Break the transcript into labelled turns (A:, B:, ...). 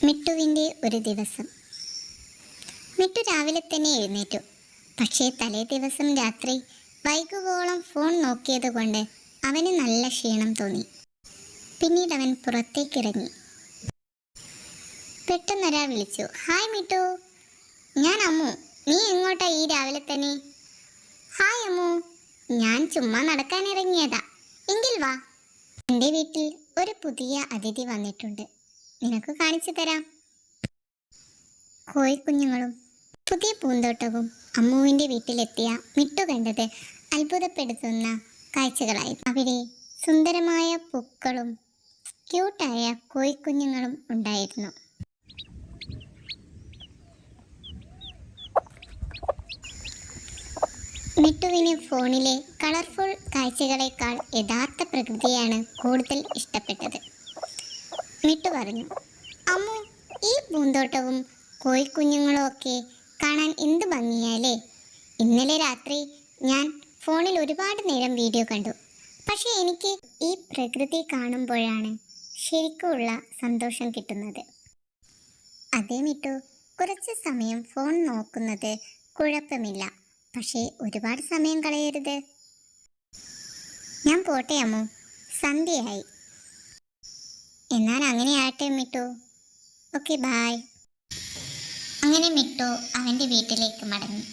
A: മിട്ടുവിൻ്റെ ഒരു ദിവസം. മിട്ടു രാവിലെ തന്നെ എഴുന്നേറ്റു. പക്ഷേ തലേ ദിവസം രാത്രി വൈകുവോളം ഫോൺ നോക്കിയത് കൊണ്ട് അവന് നല്ല ക്ഷീണം തോന്നി. പിന്നീട് അവൻ പുറത്തേക്കിറങ്ങി. പെട്ടെന്നൊരാൾ വിളിച്ചു. ഹായ് മിട്ടു, ഞാൻ അമ്മു. നീ എങ്ങോട്ടാ ഈ രാവിലെ തന്നെ? ഹായ് അമ്മു, ഞാൻ ചുമ്മാ നടക്കാനിറങ്ങിയതാ. എങ്കിൽ വാ, എൻ്റെ വീട്ടിൽ ഒരു പുതിയ അതിഥി വന്നിട്ടുണ്ട്. നിനക്ക് കാണിച്ചു തരാം. കോഴിക്കുഞ്ഞുങ്ങളും പുതിയ പൂന്തോട്ടവും അമ്മുവിൻ്റെ വീട്ടിലെത്തിയ മിട്ടു കണ്ടത് അത്ഭുതപ്പെടുത്തുന്ന കാഴ്ചകളായിരുന്നു. അവിടെ സുന്ദരമായ പൂക്കളും ക്യൂട്ടായ കോഴിക്കുഞ്ഞുങ്ങളും ഉണ്ടായിരുന്നു. മിട്ടുവിന് ഫോണിലെ കളർഫുൾ കാഴ്ചകളേക്കാൾ യഥാർത്ഥ പ്രകൃതിയാണ് കൂടുതൽ ഇഷ്ടപ്പെട്ടത്. മിട്ടു പറഞ്ഞു, അമ്മു, ഈ പൂന്തോട്ടവും കോഴിക്കുഞ്ഞുങ്ങളും ഒക്കെ കാണാൻ എന്ത് ഭംഗിയാലേ. ഇന്നലെ രാത്രി ഞാൻ ഫോണിൽ ഒരുപാട് നേരം വീഡിയോ കണ്ടു. പക്ഷേ എനിക്ക് ഈ പ്രകൃതി കാണുമ്പോഴാണ് ശരിക്കുമുള്ള സന്തോഷം കിട്ടുന്നത്. അതേ മിട്ടു, കുറച്ച് സമയം ഫോൺ നോക്കുന്നത് കുഴപ്പമില്ല, പക്ഷേ ഒരുപാട് സമയം കളയരുത്. ഞാൻ പോട്ടെ അമ്മു, സന്ധ്യയായി. എന്നാൽ അങ്ങനെ ആട്ടെ മിട്ടു. Okay, bye. അങ്ങനെ മിട്ടു അവൻ്റെ വീട്ടിലേക്ക് മടങ്ങി.